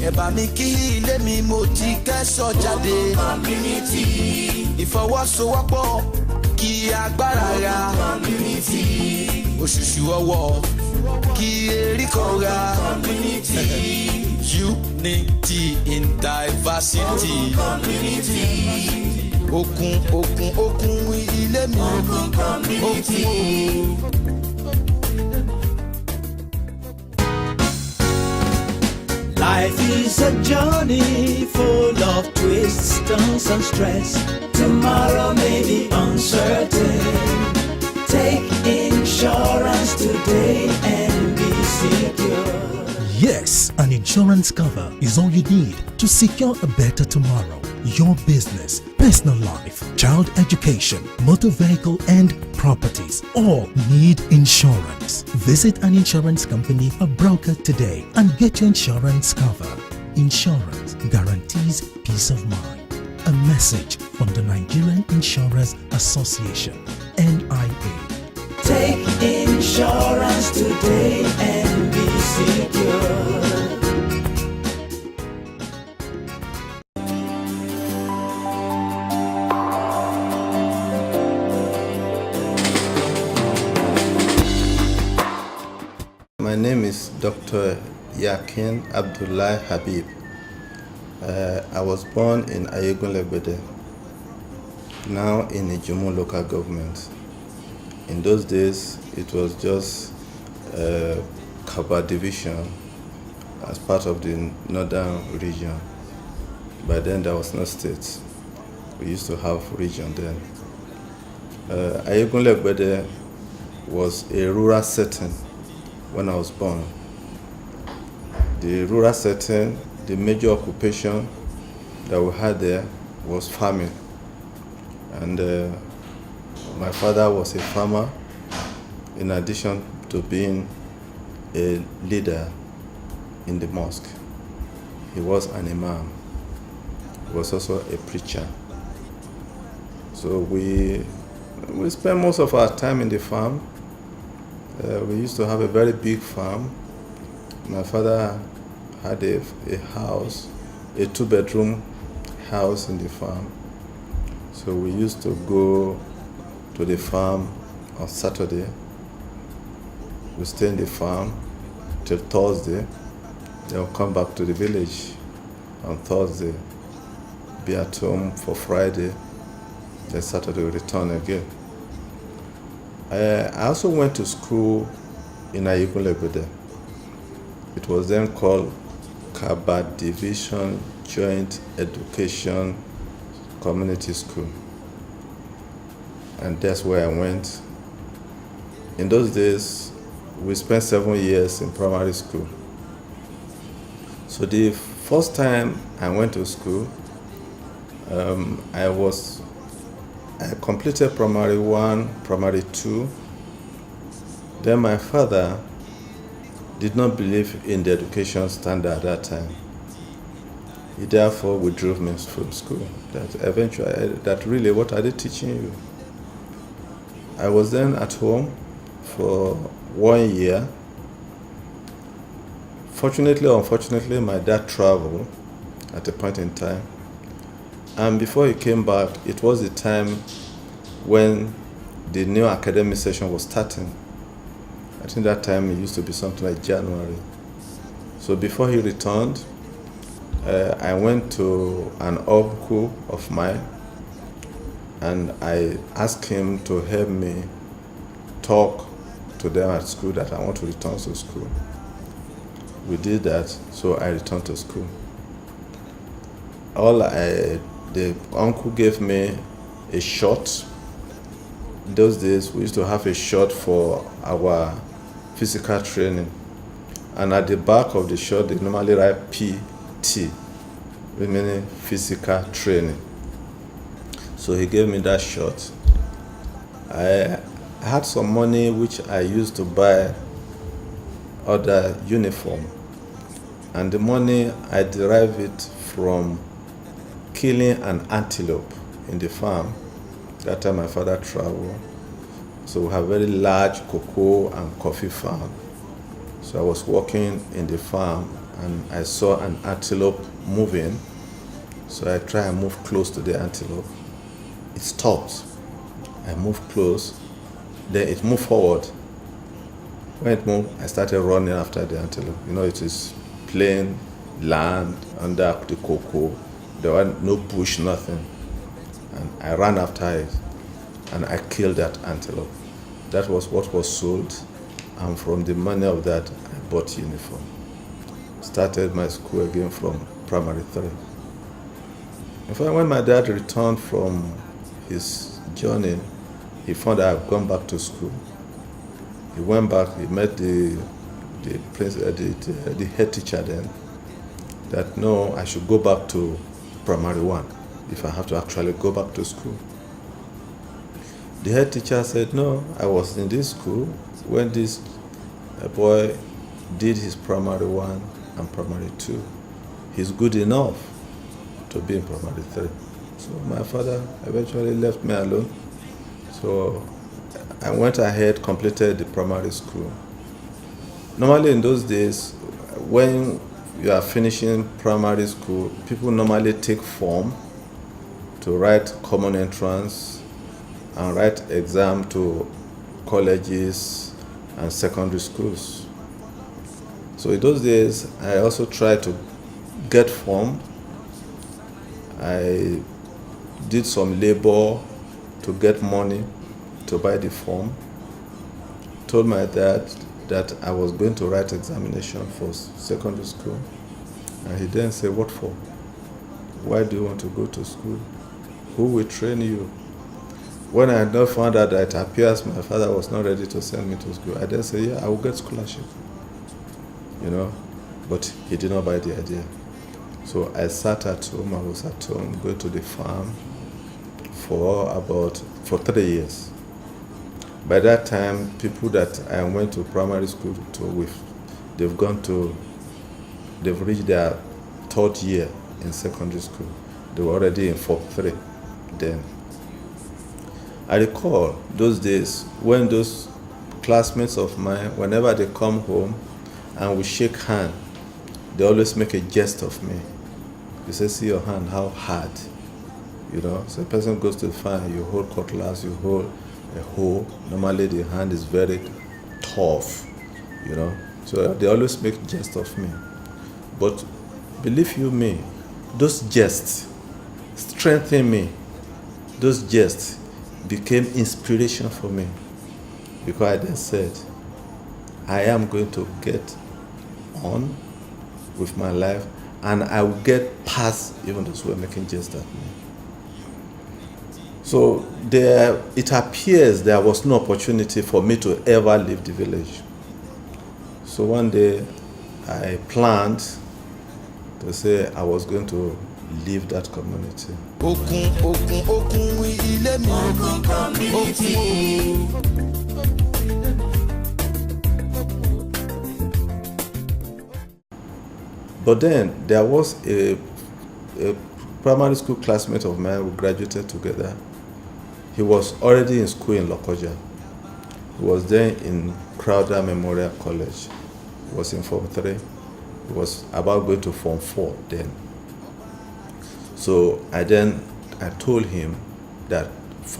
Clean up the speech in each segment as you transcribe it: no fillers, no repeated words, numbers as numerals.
ẹ bá mi kí ilé mi mo ti kẹ́sọ̀ jáde. Community. Ìfọwọ́sowọ́pọ̀ kí agbára ra. Community. Òṣùṣù ọwọ́ kí eríkọ̀ ra. Community. Unity in diversity. Community. Okun ilé mi. Okun community. Life is a journey full of twists, turns and stress. Tomorrow may be uncertain. Take insurance today and be secure. Yes, an insurance cover is all you need to secure a better tomorrow. Your business, personal life, child education, motor vehicle and properties all need insurance. Visit an insurance company or broker today and get your insurance cover. Insurance guarantees peace of mind. A message from the Nigerian Insurers Association, NIA. Take insurance today and be secure. My name is Dr. Yaqeen Abduiiah Habeeb. I was born in Ayegunlegbede, now in Ijumu local government. In those days, it was just Kaba division as part of the northern region. By then, there was no state. We used to have region then. Ayegunlegbede was a rural setting when I was born. The rural setting, the major occupation that we had there was farming. And my father was a farmer, in addition to being a leader in the mosque. He was an imam. He was also a preacher. So we spent most of our time in the farm. We used to have a very big farm. My father had a house, a 2-bedroom house in the farm. So we used to go to the farm on Saturday. We stay in the farm till Thursday. Then we'll come back to the village on Thursday, be at home for Friday. Then Saturday we return again. I also went to school in Ayegunlegbede. It was then called Kaba Division Joint Education Community School. And that's where I went. In those days, we spent 7 years in primary school. So the first time I went to school, I completed primary 1, primary 2. Then my father did not believe in the education standard at that time. He therefore withdrew me from school. That really, what are they teaching you? I was then at home for 1 year. Fortunately or unfortunately, my dad traveled at a point in time. And before he came back, it was the time when the new academic session was starting. I think that time it used to be something like January. So before he returned, I went to an uncle of mine and I asked him to help me talk to them at school that I want to return to school. We did that, so I returned to school. The uncle gave me a shot. In those days, we used to have a shot for our physical training. And at the back of the shot, they normally write PT, meaning physical training. So he gave me that shot. I had some money which I used to buy other uniform. And the money, I derived it from killing an antelope in the farm. That time my father traveled. So we have very large cocoa and coffee farm. So I was working in the farm and I saw an antelope moving. So I try and move close to the antelope. It stopped. I moved close. Then it moved forward. When it moved, I started running after the antelope. It is plain land under the cocoa. There was no bush, nothing. And I ran after it, and I killed that antelope. That was what was sold, and from the money of that, I bought uniform. Started my school again from primary 3. In fact, when my dad returned from his journey, he found that I've gone back to school. He went back, he met the head teacher then, that no, I should go back to primary 1 if I have to actually go back to school. The head teacher said, no, I was in this school when this boy did his primary 1 and primary 2. He's good enough to be in primary 3. So my father eventually left me alone. So I went ahead, completed the primary school. Normally in those days, when you are finishing primary school, people normally take form to write common entrance and write exam to colleges and secondary schools. So in those days, I also tried to get form. I did some labor to get money to buy the form. Told my dad that I was going to write examination for secondary school. And he then said, what for? Why do you want to go to school? Who will train you? When I had not found out that it appears my father was not ready to send me to school, I then said, yeah, I will get scholarship. But he did not buy the idea. So I sat at home, I was at home, going to the farm for 3 years. By that time, people that I went to primary school with, they've reached their 3rd year in secondary school. They were already in 4th 3 then. I recall those days when those classmates of mine, whenever they come home and we shake hands, they always make a jest of me. They say, see your hand, how hard. So a person goes to the farm, you hold cutlass, you hold a hoe. Normally the hand is very tough, So they always make jest of me. But believe you me, those jests strengthened me. Those jests became inspiration for me. Because I then said, I am going to get on with my life, and I will get past even those who are making jest at me. So it appears there was no opportunity for me to ever leave the village. So one day I planned to say I was going to leave that community. But then there was a primary school classmate of mine who graduated together. He was already in school in Lokoja. He was then in Crowder Memorial College. He was in Form 3. He was about going to Form 4 then. So I told him that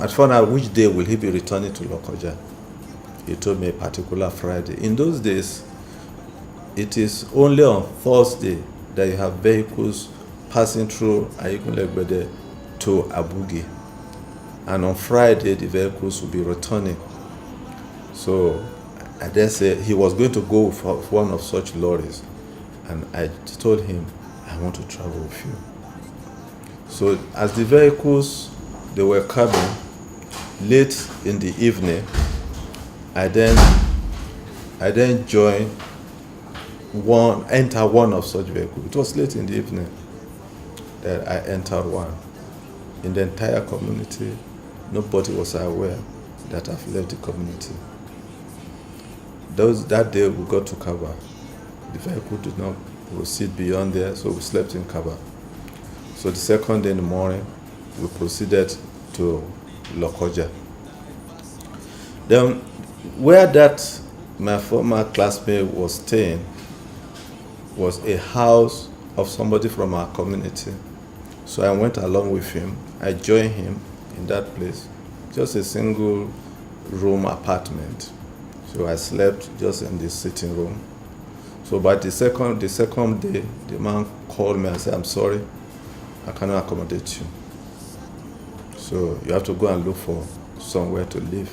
I found out which day will he be returning to Lokoja. He told me a particular Friday. In those days, it is only on Thursday that you have vehicles passing through Ayikunlegbede to Abugi. And on Friday, the vehicles will be returning. So I then said he was going to go for one of such lorries. And I told him, I want to travel with you. So as the vehicles, they were coming, late in the evening, I then enter one of such vehicles. It was late in the evening that I entered one. In the entire community, nobody was aware that I've left the community. That day we got to Kaba. The vehicle did not proceed beyond there, so we slept in Kaba. So the second day in the morning, we proceeded to Lokoja. Then, where my former classmate was staying, was a house of somebody from our community. So I went along with him. I joined him in that place, just a single room apartment. So I slept just in the sitting room. So by the second day, the man called me and said, "I'm sorry, I cannot accommodate you. So you have to go and look for somewhere to live.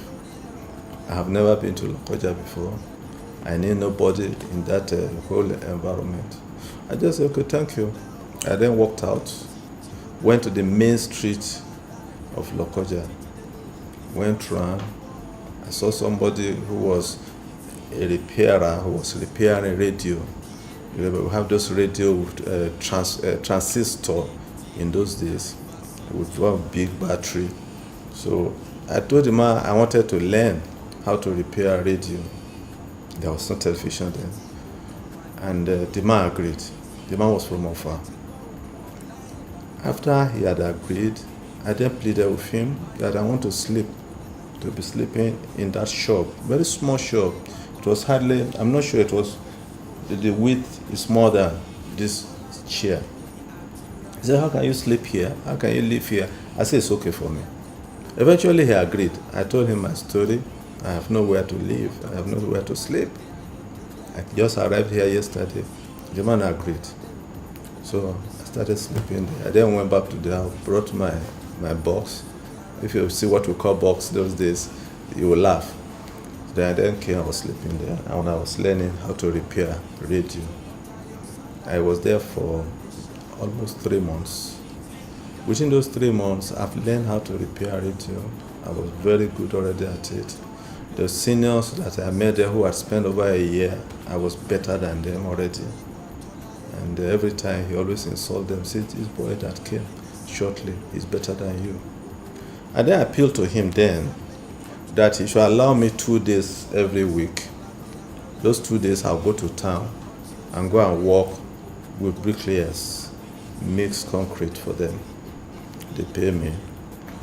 I have never been to Lokoja before. I need nobody in that whole environment." I just said, "Okay, thank you." I then walked out, went to the main street of Lokoja, went round. I saw somebody who was a repairer who was repairing radio. You know, we have those radio with transistor in those days with one big battery. So I told the man I wanted to learn how to repair a radio. There was no television then. And the man agreed. The man was from Ofa. After he had agreed, I then pleaded with him that I want to be sleeping in that shop, very small shop. It was hardly, I'm not sure it was, the width is more than this chair. He said, "How can you sleep here? How can you live here?" I said, "It's okay for me." Eventually he agreed. I told him my story. I have nowhere to live. I have nowhere to sleep. I just arrived here yesterday. The man agreed. So I started sleeping there. I then went back to the house, brought my box. If you see what we call box those days, you will laugh. Then I then came, I was sleeping there, and I was learning how to repair radio. I was there for almost 3 months. Within those 3 months, I've learned how to repair radio. I was very good already at it. The seniors that I met there who had spent over a year, I was better than them already. And every time he always insulted them, said, "This boy that came shortly is better than you." And then I appealed to him then that he should allow me 2 days every week. Those 2 days I'll go to town and go and work with bricklayers, mix concrete for them. They pay me.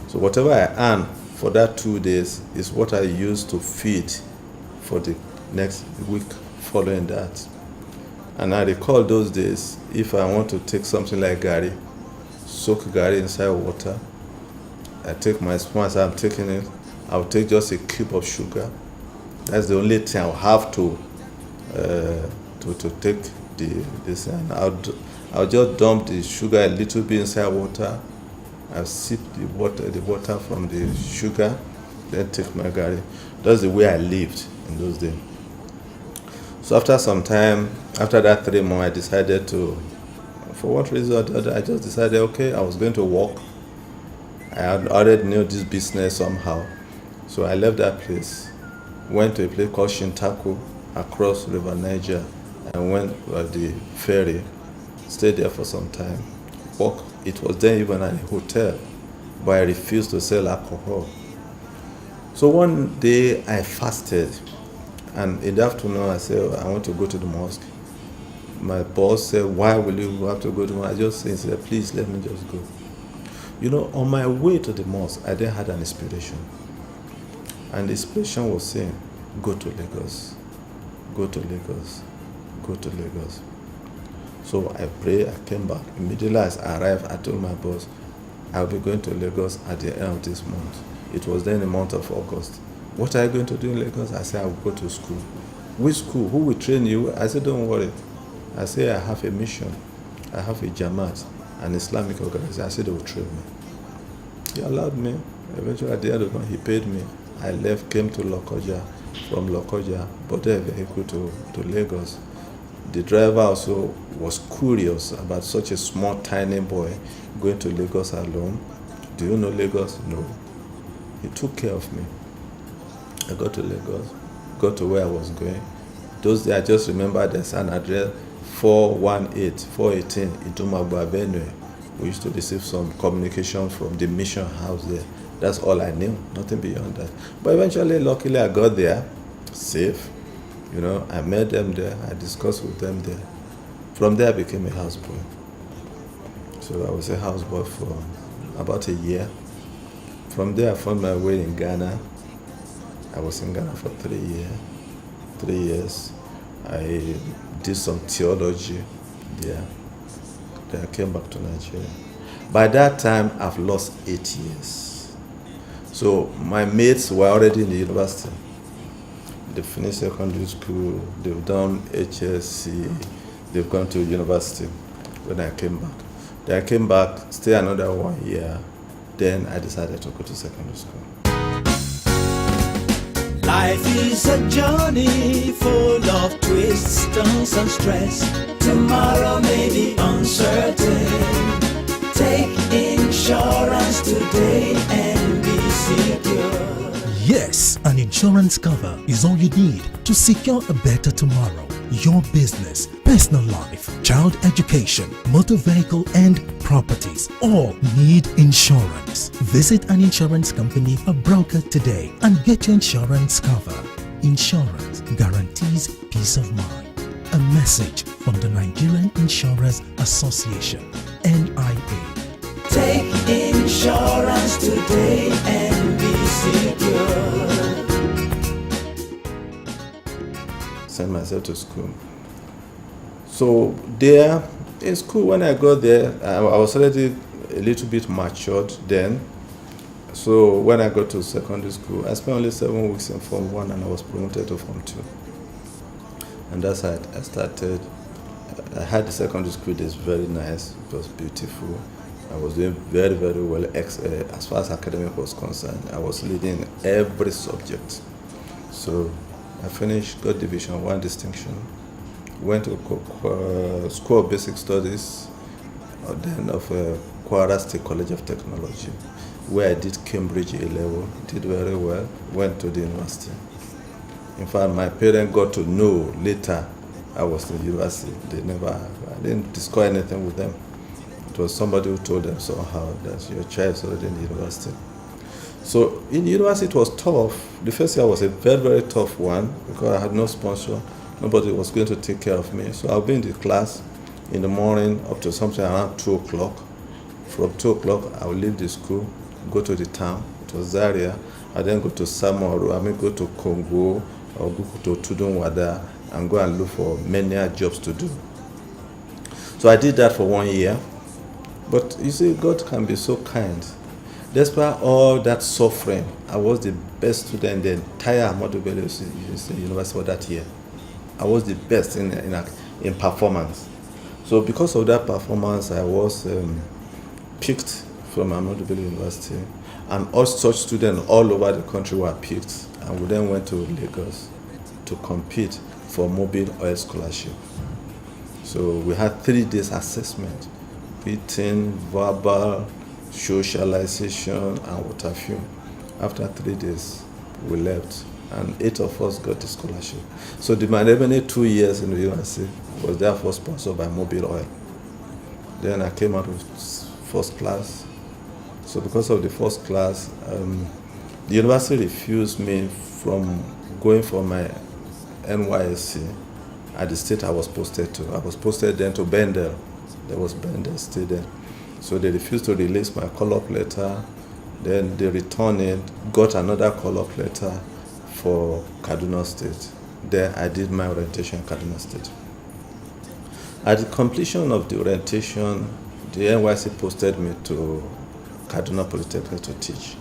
So whatever I earn for that 2 days is what I use to feed for the next week following that. And I recall those days, if I want to take something like gari, soak gari inside water, I take my spoon as I'm taking it, I'll take just a cube of sugar. That's the only thing I'll have to take this, and I'll just dump the sugar a little bit inside water. I'll sip the water from the sugar, then take my gari. That's the way I lived in those days. So after some time, after that 3 months, I decided to, for what reason or the other, I just decided, okay, I was going to work. I had already knew this business somehow. So I left that place, went to a place called Shintaku across River Niger, and went at the ferry, stayed there for some time. It was then even at a hotel, but I refused to sell alcohol. So one day I fasted, and in the afternoon I said, I want to go to the mosque. My boss said, "Why will you have to go to the mosque?" I just said, "Please let me just go." You know, on my way to the mosque, I then had an inspiration. And the inspiration was saying, "Go to Lagos, go to Lagos, go to Lagos." So I prayed, I came back. Immediately as I arrived, I told my boss, "I'll be going to Lagos at the end of this month." It was then the month of August. "What are you going to do in Lagos?" I said, "I will go to school." "Which school? Who will train you?" I said, "Don't worry." I said, "I have a mission. I have a Jamaat, an Islamic organization." I said, "They will train me." He allowed me. Eventually, at the end of the month, he paid me. I left, came to Lokoja. From Lokoja, boarded a vehicle to Lagos. The driver also was curious about such a small, tiny boy going to Lagos alone. "Do you know Lagos?" "No." He took care of me. I got to Lagos, got to where I was going. Those days, I just remember there's an address, 418 Itumagba Avenue. We used to receive some communication from the mission house there. That's all I knew, nothing beyond that. But eventually, luckily, I got there, safe. You know, I met them there, I discussed with them there. From there, I became a houseboy. So I was a houseboy for about a year. From there, I found my way in Ghana. I was in Ghana for 3 years. I did some theology there. Then I came back to Nigeria. By that time, I've lost 8 years. So my mates were already in the university. They finished secondary school, they've done HSC, they've gone to university when I came back. Then I came back, stay another 1 year, then I decided to go to secondary school. Life is a journey full of twists, turns and stress. Tomorrow may be uncertain. Take insurance today and be secure. Yes, an insurance cover is all you need to secure a better tomorrow. Your business, personal life, child education, motor vehicle and properties all need insurance. Visit an insurance company or broker today and get your insurance cover. Insurance guarantees peace of mind. A message from the Nigerian Insurers Association, NIA. Take insurance today and be secure. Sent myself to school. So there, in school, when I got there, I was already a little bit matured then. So when I got to secondary school, I spent only 7 weeks in Form 1 and I was promoted to Form 2. And that's how I started. I had the secondary school days very nice. It was beautiful. I was doing very, very well as far as academic was concerned. I was leading every subject. So I finished, got Division 1 distinction, went to School of Basic Studies, then of Kwara State College of Technology, where I did Cambridge A-level, did very well, went to the university. In fact, my parents got to know later I was in the university. I didn't discuss anything with them. It was somebody who told them somehow that your child is already in the university. So in the university it was tough. The first year was a very, very tough one because I had no sponsor. Nobody was going to take care of me. So I'll be in the class in the morning up to something around 2 o'clock. From 2 o'clock, I will leave the school, go to the town. It was Zaria. I then go to Samaru, go to Congo, or go to Tudunwada and go and look for many jobs to do. So I did that for 1 year. But you see, God can be so kind. Despite all that suffering, I was the best student in the entire Ahmadu Bello University for that year. I was the best in performance. So because of that performance, I was picked from Ahmadu Bello University, and all such students all over the country were picked, and we then went to Lagos to compete for mobile oil scholarship. So we had 3 days assessment, written, verbal, socialization, and water fume. After 3 days, we left, and 8 of us got the scholarship. So the remaining 2 years in the university was therefore sponsored by Mobile Oil. Then I came out with first class. So because of the first class, the university refused me from going for my NYSC at the state I was posted to. I was posted then to Bendel. There was Bendel State then. So they refused to release my call-up letter. Then they returned it, got another call-up letter for Kaduna State. There I did my orientation in Kaduna State. At the completion of the orientation, the NYSC posted me to Kaduna Polytechnic to teach.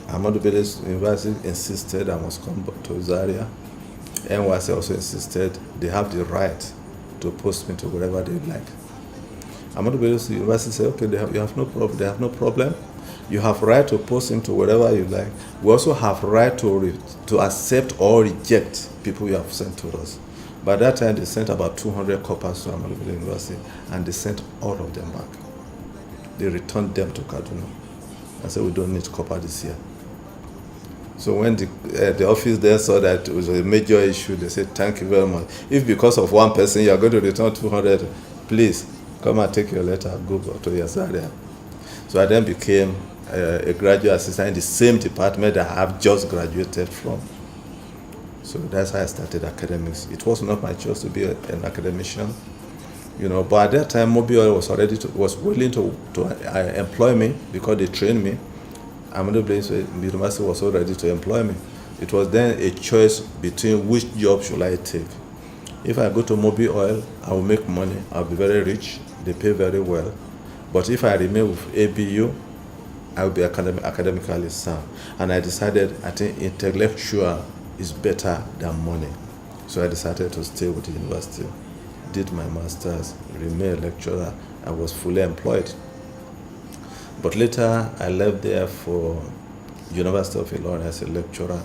Ahmadu Bello University insisted I must come back to Zaria. NYSC also insisted they have the right to post me to wherever they like. Ahmadu Bello University said, okay, you have no problem. They have no problem. You have right to post him to wherever you like. We also have right to accept or reject people you have sent to us. By that time, they sent about 200 coppers to Ahmadu Bello University, and they sent all of them back. They returned them to Kaduna. I said, we don't need copper this year. So when the office there saw that it was a major issue, they said, thank you very much. If because of one person you are going to return 200, please come and take your letter and go back to your Zaria. So I then became a graduate assistant in the same department that I have just graduated from. So that's how I started academics. It was not my choice to be an academician, but at that time, Mobile was willing to employ me because they trained me. Ahmadu Bello University was so ready to employ me. It was then a choice between which job should I take. If I go to Mobil Oil, I will make money. I'll be very rich. They pay very well. But if I remain with ABU, I will be academically sound. And I decided I think intellectual is better than money. So I decided to stay with the university. Did my master's, remained a lecturer. I was fully employed. But later I left there for University of Ilorin as a lecturer.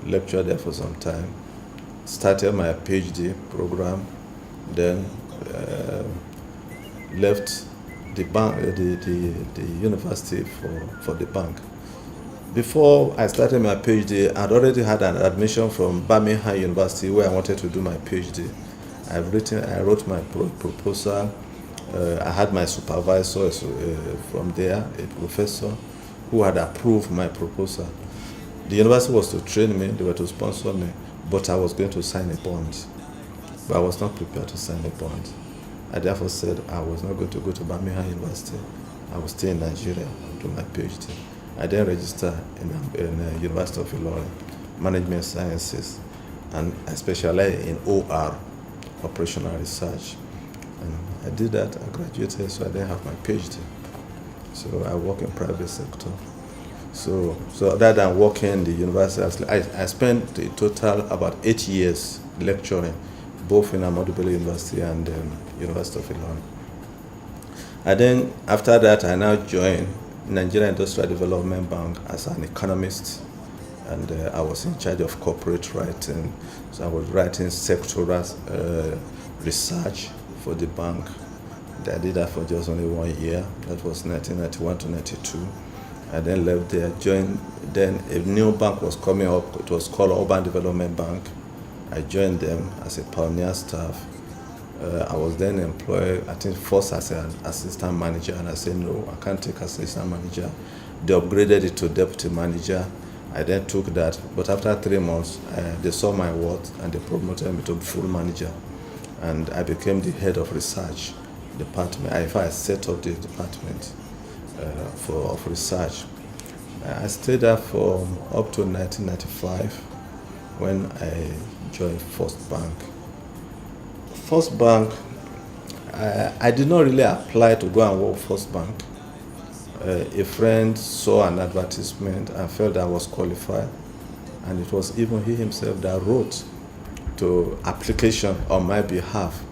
Lectured there for some time. Started my PhD program. Then left the bank, the university for the bank. Before I started my PhD, I'd already had an admission from Birmingham University where I wanted to do my PhD. I wrote my proposal. I had my supervisor from there, a professor, who had approved my proposal. The university was to train me, they were to sponsor me, but I was going to sign a bond. But I was not prepared to sign a bond. I therefore said I was not going to go to Birmingham University. I would stay in Nigeria and do my PhD. I then registered in the University of Ilorin, Management Sciences, and I specialized in OR, Operational Research. And I did that, I graduated, so I then have my PhD. So I work in private sector. So other than working in the university, I spent a total about 8 years lecturing, both in Ahmadu Bello University and University of Ilorin. And then after that, I now joined Nigeria Industrial Development Bank as an economist, and I was in charge of corporate writing. So I was writing sectoral research for the bank. I did that for just only 1 year. That was 1991 to 92. I then left there, joined, then a new bank was coming up. It was called Urban Development Bank. I joined them as a pioneer staff. I was then employed, I think, first as an assistant manager, and I said, no, I can't take assistant manager. They upgraded it to deputy manager. I then took that, but after 3 months, they saw my worth and they promoted me to full manager. And I became the head of research department. I set up the department of research. I stayed there for up to 1995 when I joined First Bank. First Bank, I did not really apply to go and work First Bank. A friend saw an advertisement and felt I was qualified, and it was even he himself that wrote to application on my behalf.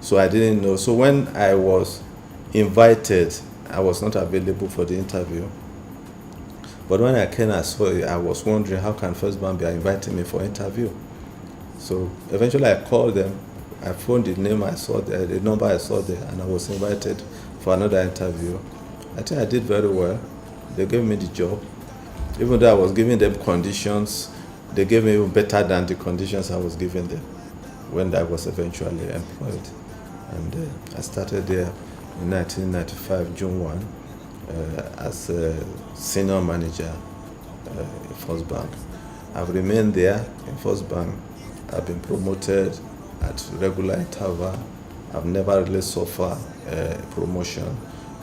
So I didn't know. So when I was invited, I was not available for the interview. But when I came, I saw it, I was wondering how can First Bank be inviting me for interview. So eventually I called them. I phoned the name I saw there, the number I saw there, and I was invited for another interview. I think I did very well. They gave me the job. Even though I was giving them conditions, they gave me even better than the conditions I was giving them when I was eventually employed. And I started there in 1995, June 1, as a senior manager in First Bank. I've remained there in First Bank. I've been promoted at regular interval. I've never really suffered promotion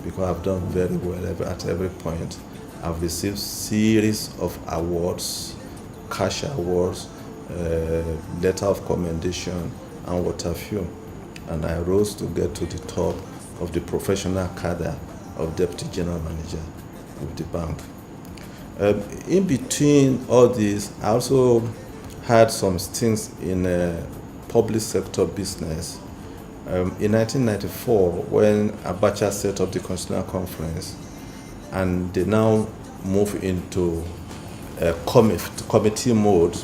because I've done very well at every point. I've received series of awards, cash awards, letter of commendation, and what have you. And I rose to get to the top of the professional cadre of Deputy General Manager of the bank. In between all this, I also had some stints in public sector business. In 1994, when Abacha set up the Constitutional Conference, and they now move into committee mode,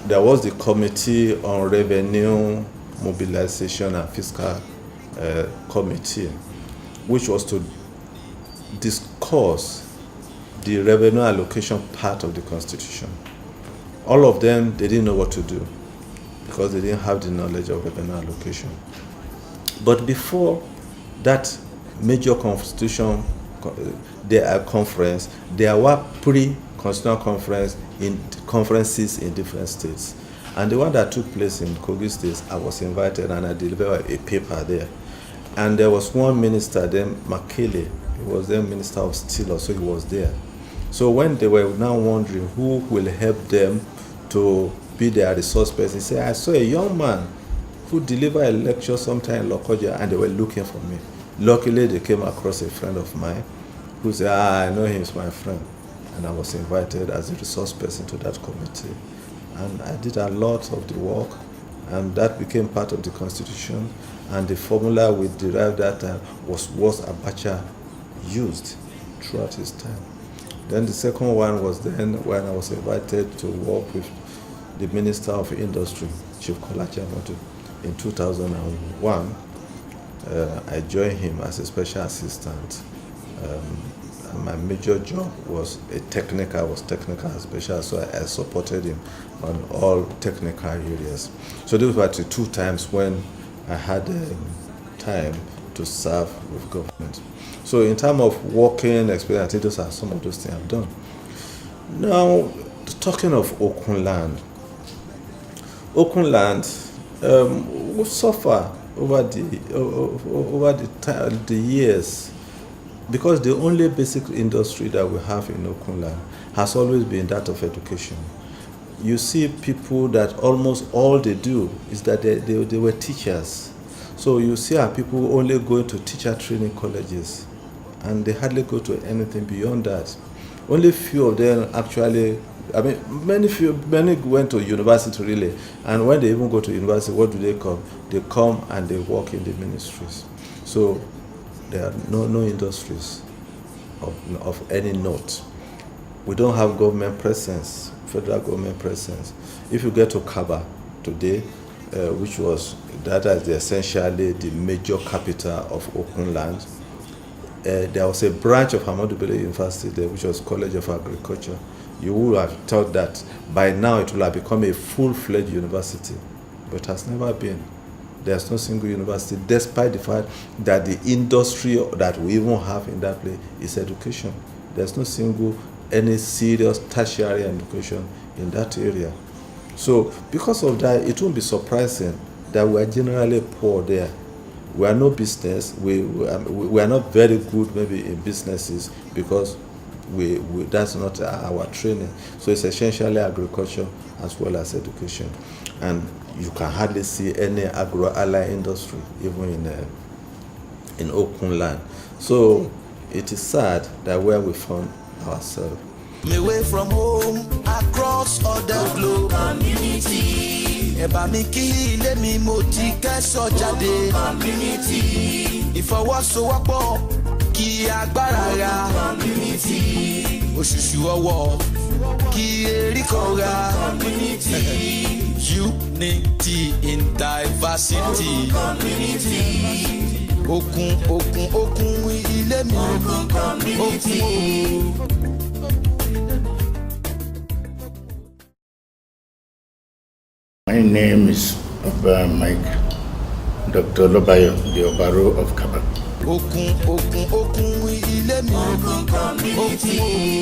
there was the Committee on Revenue, Mobilization and Fiscal Committee, which was to discuss the revenue allocation part of the Constitution. All of them, they didn't know what to do because they didn't have the knowledge of revenue allocation. But before that major constitution conference, there were pre-constitutional conferences in different states. And the one that took place in Kogi State, I was invited and I delivered a paper there. And there was one minister then, Makele, he was then Minister of Steel, so he was there. So when they were now wondering who will help them to be their resource person, he said, I saw a young man who delivered a lecture sometime in Lokoja, and they were looking for me. Luckily, they came across a friend of mine who said, I know him, he's my friend. And I was invited as a resource person to that committee. And I did a lot of the work, and that became part of the constitution. And the formula we derived that time was what Abacha used throughout his time. Then the second one was then when I was invited to work with the Minister of Industry, Chief Kolachi Amodu, in 2001. I joined him as a special assistant. And my major job was technical special, so I supported him on all technical areas. So those were the two times when I had time to serve with government. So in terms of working experience, I think those are some of those things I've done. Now, talking of Okun land, we've suffered over the years, because the only basic industry that we have in Okun land has always been that of education. You see people that almost all they do is that they were teachers. So you see our people only going to teacher training colleges, and they hardly go to anything beyond that. Only few of them actually, many went to university really, and when they even go to university, what do they come? They come and they work in the ministries. So there are no industries of any note. We don't have government presence, federal government presence. If you get to Kaba today, which was that is essentially the major capital of Okun land, there was a branch of Ahmadu Bello University there, which was College of Agriculture. You would have thought that by now it will have become a full-fledged university, but it has never been. There's no single university, despite the fact that the industry that we even have in that place is education. There's no single, any serious tertiary education in that area. So because of that, it won't be surprising that we are generally poor there. We are no business. We are not very good maybe in businesses, because that's not our training. So it's essentially agriculture as well as education. And you can hardly see any agro-ally industry even in Okun land. So it is sad that where we found ourselves. Away from home, across all the globe. Community. Ẹ̀bà mi kí ilé mi mo ti kẹ́sọ̀ jáde. Community. Ìfọwọ́sowọ́pọ̀ kí agbára ra. Community. Òṣùṣù ọwọ́ kí eríkọ̀ ra. Community. Unity in diversity. Community. Okun ilé mi. Okun. My name is Mike Dr. Lobayo, the Obaro of Kaba. Okun ilé mi. Okun.